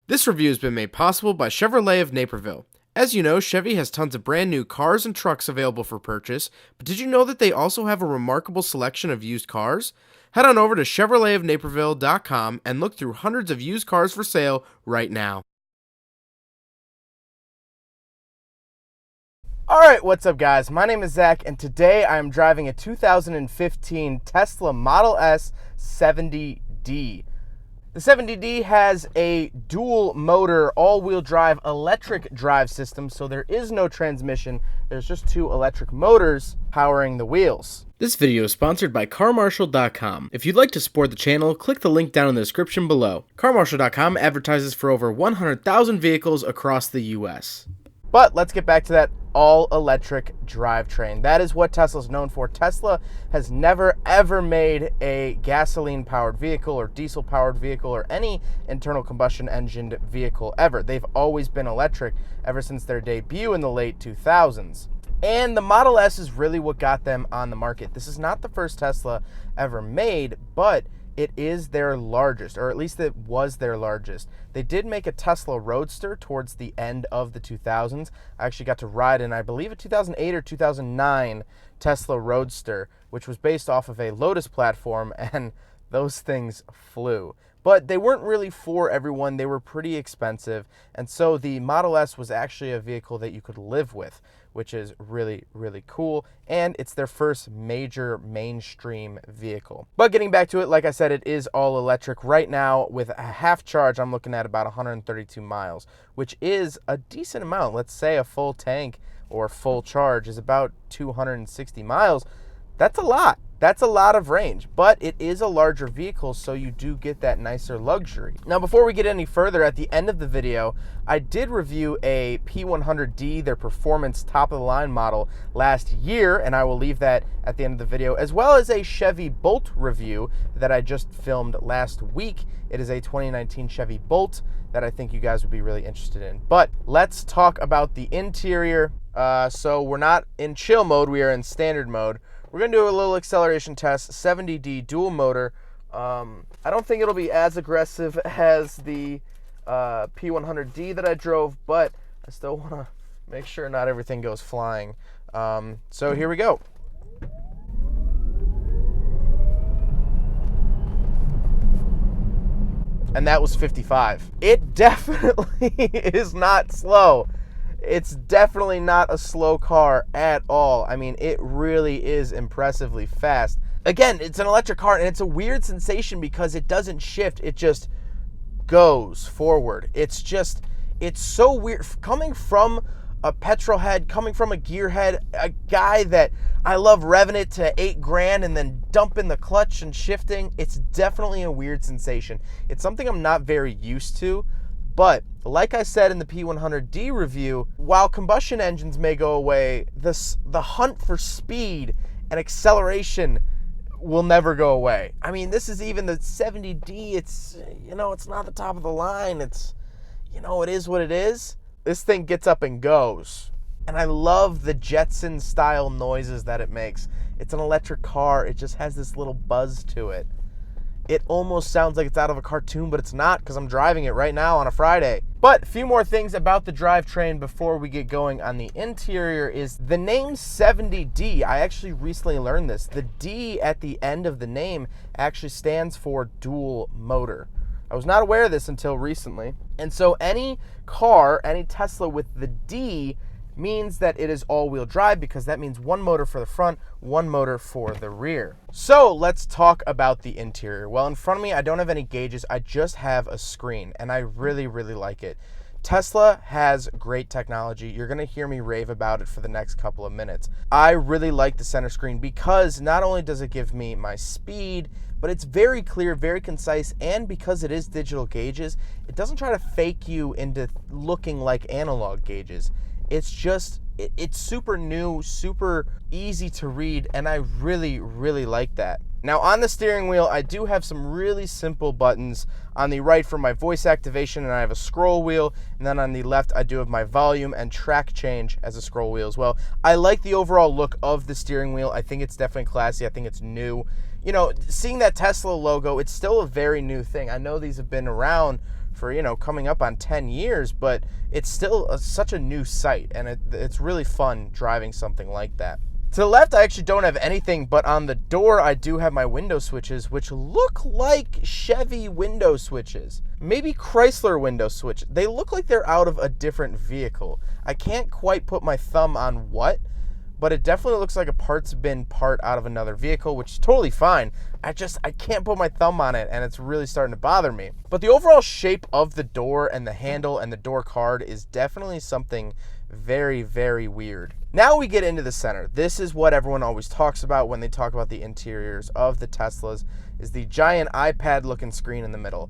This review has been made possible by Chevrolet of Naperville. As you know, Chevy has tons of brand new cars and trucks available for purchase, but did you know that they also have a remarkable selection of used cars? Head on over to ChevroletofNaperville.com and look through hundreds of used cars for sale right now. Alright, what's up guys? My name is Zach and today I am driving a 2015 Tesla Model S 70D. The 70D has a dual motor, all-wheel drive, electric drive system, so there is no transmission. There's just two electric motors powering the wheels. This video is sponsored by CarMarshal.com. If you'd like to support the channel, click the link down in the description below. CarMarshal.com advertises for over 100,000 vehicles across the US. But let's get back to that all-electric drivetrain. That is what Tesla's known for. Tesla has never ever made a gasoline-powered vehicle or diesel-powered vehicle or any internal combustion engined vehicle ever. They've always been electric ever since their debut in the late 2000s. And the Model S is really what got them on the market. This is not the first Tesla ever made, but it is their largest, or at least it was their largest. They did make a Tesla Roadster towards the end of the 2000s. I actually got to ride in, I believe, a 2008 or 2009 Tesla Roadster, which was based off of a Lotus platform, and those things flew. But they weren't really for everyone. They were pretty expensive, and so the Model S was actually a vehicle that you could live with, which is really, really cool, and it's their first major mainstream vehicle. But getting back to it, like I said, it is all electric. Right now, with a half charge, I'm looking at about 132 miles, which is a decent amount. Let's say a full tank or full charge is about 260 miles. That's a lot. That's a lot of range, but it is a larger vehicle, so you do get that nicer luxury. Now, before we get any further, at the end of the video, I did review a P100D, their performance top-of-the-line model, last year, and I will leave that at the end of the video, as well as a Chevy Bolt review that I just filmed last week. It is a 2019 Chevy Bolt that I think you guys would be really interested in. But let's talk about the interior. So we're not in chill mode, we are in standard mode. We're going to do a little acceleration test, 70D dual motor. I don't think it'll be as aggressive as the P100D that I drove, but I still want to make sure not everything goes flying. So here we go. And that was 55. It definitely is not slow. It's definitely not a slow car at all. I mean, it really is impressively fast. Again, it's an electric car, and it's a weird sensation because it doesn't shift. It just goes forward. It's so weird. Coming from a petrol head, coming from a gearhead, a guy that I love revving it to 8 grand and then dumping the clutch and shifting, it's definitely a weird sensation. It's something I'm not very used to. But like I said in the P100D review, while combustion engines may go away, the hunt for speed and acceleration will never go away. I mean, this is even the 70D. It's, it's not the top of the line. It's, it is what it is. This thing gets up and goes. And I love the Jetson style noises that it makes. It's an electric car. It just has this little buzz to it. It almost sounds like it's out of a cartoon, but it's not because I'm driving it right now on a Friday. But a few more things about the drivetrain before we get going on the interior is the name 70D. I actually recently learned this. The D at the end of the name actually stands for dual motor. I was not aware of this until recently. And so any car, any Tesla with the D means that it is all-wheel drive because that means one motor for the front, one motor for the rear. So let's talk about the interior. Well, in front of me, I don't have any gauges. I just have a screen, and I really, really like it. Tesla has great technology. You're going to hear me rave about it for the next couple of minutes. I really like the center screen because not only does it give me my speed, but it's very clear, very concise, and because it is digital gauges, it doesn't try to fake you into looking like analog gauges. It's super new, super easy to read, and I really, really like that. Now on the steering wheel, I do have some really simple buttons. On the right for my voice activation, and I have a scroll wheel, and then on the left I do have my volume and track change as a scroll wheel as well. I like the overall look of the steering wheel. I think it's definitely classy. I think it's new. Seeing that Tesla logo, it's still a very new thing. I know these have been around for, you know, coming up on 10 years, but it's still such a new sight, and it's really fun driving something like that. To the left, I actually don't have anything, but on the door, I do have my window switches, which look like Chevy window switches. Maybe Chrysler window switch. They look like they're out of a different vehicle. I can't quite put my thumb on what, but it definitely looks like a parts bin part out of another vehicle, which is totally fine. I can't put my thumb on it, and it's really starting to bother me. But the overall shape of the door and the handle and the door card is definitely something very, very weird. Now we get into the center. This is what everyone always talks about when they talk about the interiors of the Teslas, is the giant iPad-looking screen in the middle.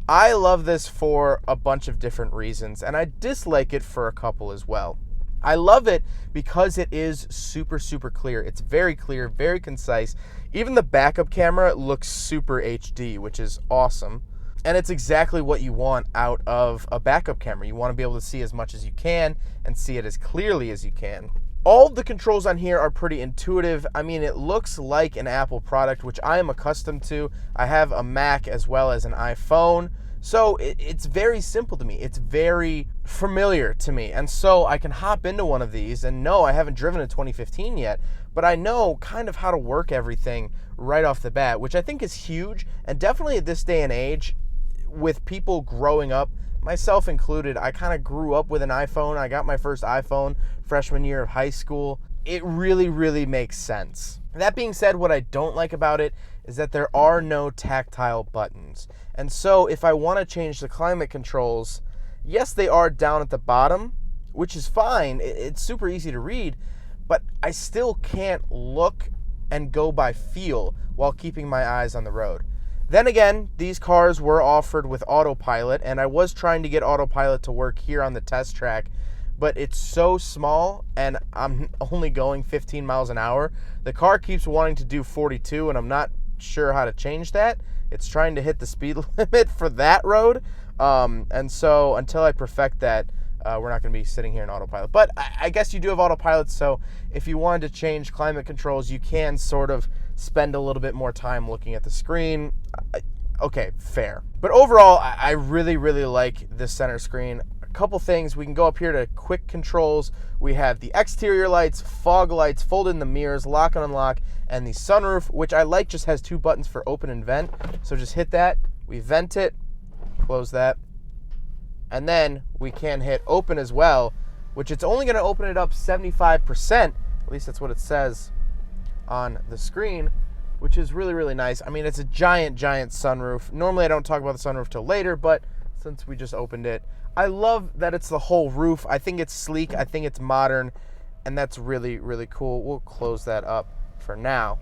I love this for a bunch of different reasons, and I dislike it for a couple as well. I love it because it is super, super clear. It's very clear, very concise. Even the backup camera looks super HD, which is awesome. And it's exactly what you want out of a backup camera. You want to be able to see as much as you can and see it as clearly as you can. All the controls on here are pretty intuitive. I mean, it looks like an Apple product, which I am accustomed to. I have a Mac as well as an iPhone. So it's very simple to me. It's very familiar to me. And so I can hop into one of these, and no, I haven't driven a 2015 yet, but I know kind of how to work everything right off the bat, which I think is huge. And definitely at this day and age, with people growing up, myself included, I kind of grew up with an iPhone. I got my first iPhone freshman year of high school. It really, really makes sense. That being said, what I don't like about it is that there are no tactile buttons. And so if I want to change the climate controls, yes, they are down at the bottom, which is fine. It's super easy to read, but I still can't look and go by feel while keeping my eyes on the road. Then again, these cars were offered with autopilot, and I was trying to get autopilot to work here on the test track, but it's so small, and I'm only going 15 miles an hour. The car keeps wanting to do 42, and I'm not sure how to change that. It's trying to hit the speed limit for that road, and so until I perfect that, we're not going to be sitting here in autopilot. But I guess you do have autopilot, so if you wanted to change climate controls, you can sort of spend a little bit more time looking at the screen. Okay, fair. But overall, I really, really like this center screen. A couple things. We can go up here to quick controls. We have the exterior lights, fog lights, fold in the mirrors, lock and unlock, and the sunroof, which I like just has 2 buttons for open and vent. So just hit that. We vent it, close that. And then we can hit open as well, which it's only going to open it up 75%. At least that's what it says on the screen, which is really, really nice. I mean, it's a giant, giant sunroof. Normally I don't talk about the sunroof till later, but since we just opened it, I love that it's the whole roof. I think it's sleek. I think it's modern, and that's really, really cool. We'll close that up for now.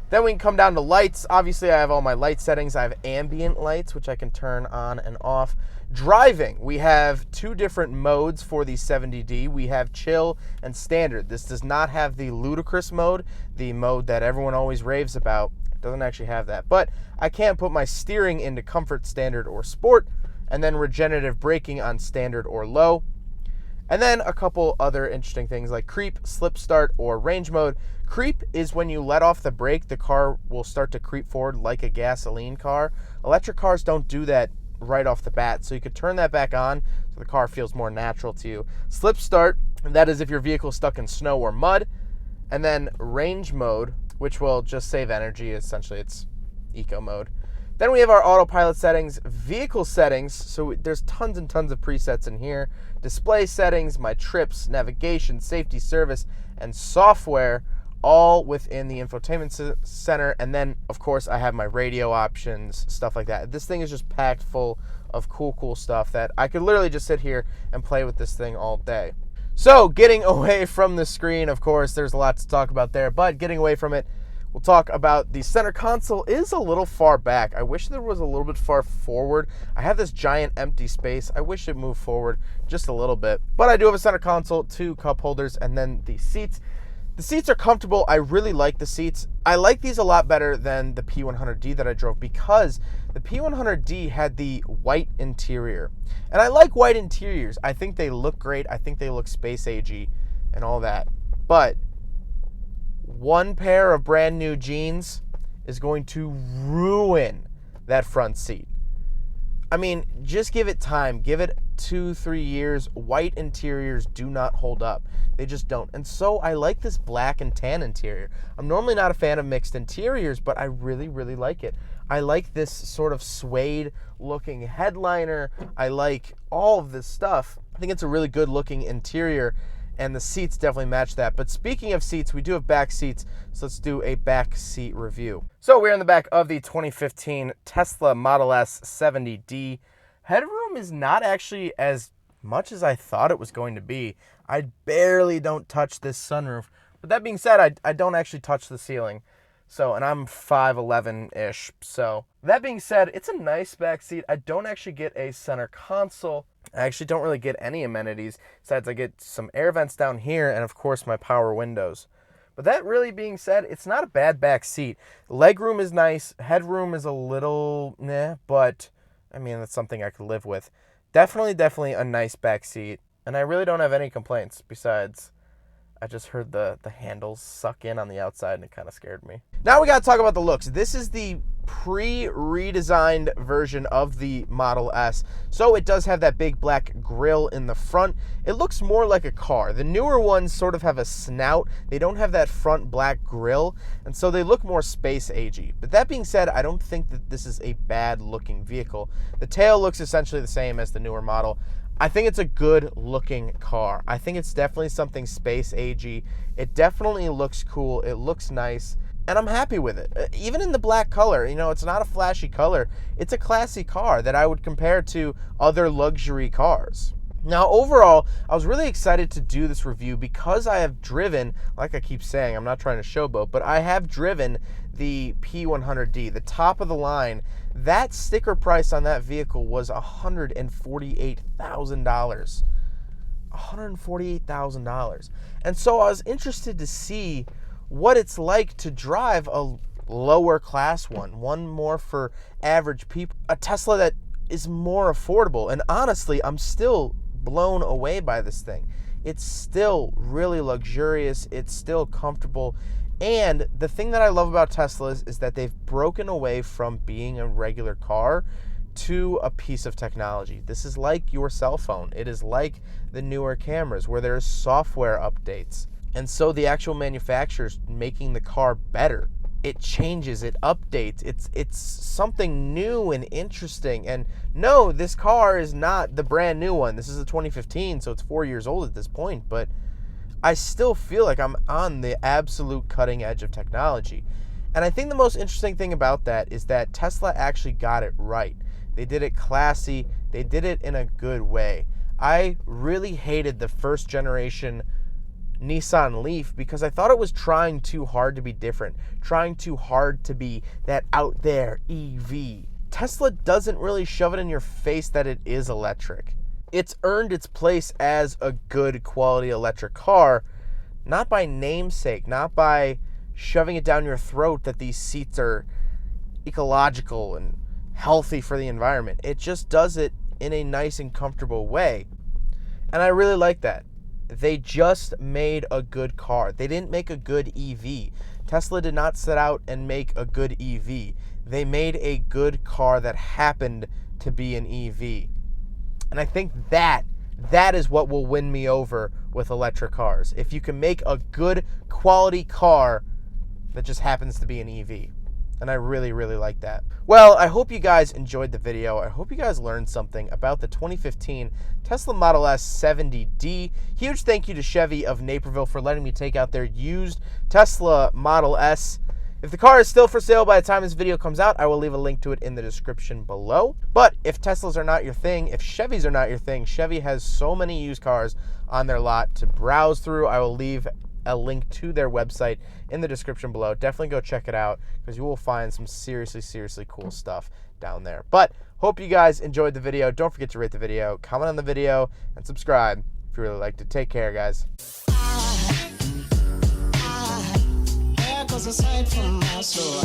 Then we can come down to lights. Obviously, I have all my light settings. I have ambient lights, which I can turn on and off. Driving, we have 2 different modes for the 70D. We have chill and standard. This does not have the ludicrous mode, the mode that everyone always raves about. It doesn't actually have that. But I can put my steering into comfort, standard, or sport, and then regenerative braking on standard or low. And then a couple other interesting things like creep, slip start, or range mode. Creep is when you let off the brake, the car will start to creep forward like a gasoline car. Electric cars don't do that right off the bat, so you could turn that back on so the car feels more natural to you. Slip start, that is if your vehicle is stuck in snow or mud. And then range mode, which will just save energy. Essentially, it's eco mode. Then we have our autopilot settings, vehicle settings. So there's tons and tons of presets in here. Display settings, my trips, navigation, safety, service, and software, all within the infotainment center. And then, of course, I have my radio options, stuff like that. This thing is just packed full of cool stuff that I could literally just sit here and play with this thing all day. So getting away from the screen, of course, there's a lot to talk about there, but getting away from it, we'll talk about the center console is a little far back. I wish there was a little bit far forward. I have this giant empty space. I wish it moved forward just a little bit. But I do have a center console, 2 cup holders, and then the seats. The seats are comfortable. I really like the seats. I like these a lot better than the P100D that I drove because the P100D had the white interior. And I like white interiors. I think they look great. I think they look space-agey and all that. But one pair of brand new jeans is going to ruin that front seat. I mean, just give it time. Give it 2-3 years. White interiors do not hold up. They just don't. And so I like this black and tan interior. I'm normally not a fan of mixed interiors, but I really, really like it. I like this sort of suede looking headliner. I like all of this stuff. I think it's a really good looking interior, and the seats definitely match that. But speaking of seats, we do have back seats, so let's do a back seat review. So we're in the back of the 2015 Tesla Model S 70D. Headroom is not actually as much as I thought it was going to be. I barely don't touch this sunroof. But that being said, I don't actually touch the ceiling. So, and I'm 5'11"-ish. So, that being said, it's a nice back seat. I don't actually get a center console. I actually don't really get any amenities. Besides, I get some air vents down here and, of course, my power windows. But that really being said, it's not a bad back seat. Legroom is nice. Headroom is a little meh, but, I mean, that's something I could live with. Definitely a nice back seat. And I really don't have any complaints. Besides, I just heard the handles suck in on the outside, and it kind of scared me. Now we got to talk about the looks. This is the pre-redesigned version of the Model S. So it does have that big black grille in the front. It looks more like a car. The newer ones sort of have a snout. They don't have that front black grille, and so they look more space-agey. But that being said, I don't think that this is a bad-looking vehicle. The tail looks essentially the same as the newer model. I think it's a good-looking car. I think it's definitely something space-agey. It definitely looks cool. It looks nice. And I'm happy with it. Even in the black color, you know, it's not a flashy color. It's a classy car that I would compare to other luxury cars. Now, overall, I was really excited to do this review because I have driven, like I keep saying, I'm not trying to showboat, but I have driven the P100D, the top of the line. That sticker price on that vehicle was $148,000. $148,000. And so I was interested to see what it's like to drive a lower class one more for average people, a Tesla that is more affordable. And honestly, I'm still blown away by this thing. It's still really luxurious. It's still comfortable. And the thing that I love about Teslas is that they've broken away from being a regular car to a piece of technology. This is like your cell phone. It is like the newer cameras where there's software updates. And so the actual manufacturer's making the car better. It changes, it updates. It's something new and interesting. And no, this car is not the brand new one. This is a 2015, so it's 4 years old at this point. But I still feel like I'm on the absolute cutting edge of technology. And I think the most interesting thing about that is that Tesla actually got it right. They did it classy. They did it in a good way. I really hated the first generation Nissan Leaf because I thought it was trying too hard to be different, trying too hard to be that out there EV. Tesla doesn't really shove it in your face that it is electric. It's earned its place as a good quality electric car, not by namesake, not by shoving it down your throat that these seats are ecological and healthy for the environment. It just does it in a nice and comfortable way. And I really like that. They just made a good car. They didn't make a good EV. Tesla did not set out and make a good EV. They made a good car that happened to be an EV. And I think that is what will win me over with electric cars. If you can make a good quality car that just happens to be an EV. And I really, really like that. Well, I hope you guys enjoyed the video. I hope you guys learned something about the 2015 Tesla Model S 70D. Huge thank you to Chevy of Naperville for letting me take out their used Tesla Model S. If the car is still for sale by the time this video comes out, I will leave a link to it in the description below. But if Teslas are not your thing, if Chevys are not your thing, Chevy has so many used cars on their lot to browse through. I will leave a link to their website in the description below. Definitely go check it out because you will find some seriously cool stuff down there. But hope you guys enjoyed the video. Don't forget to rate the video, comment on the video, and subscribe if you really liked it. Take care, guys. Aside from my soul.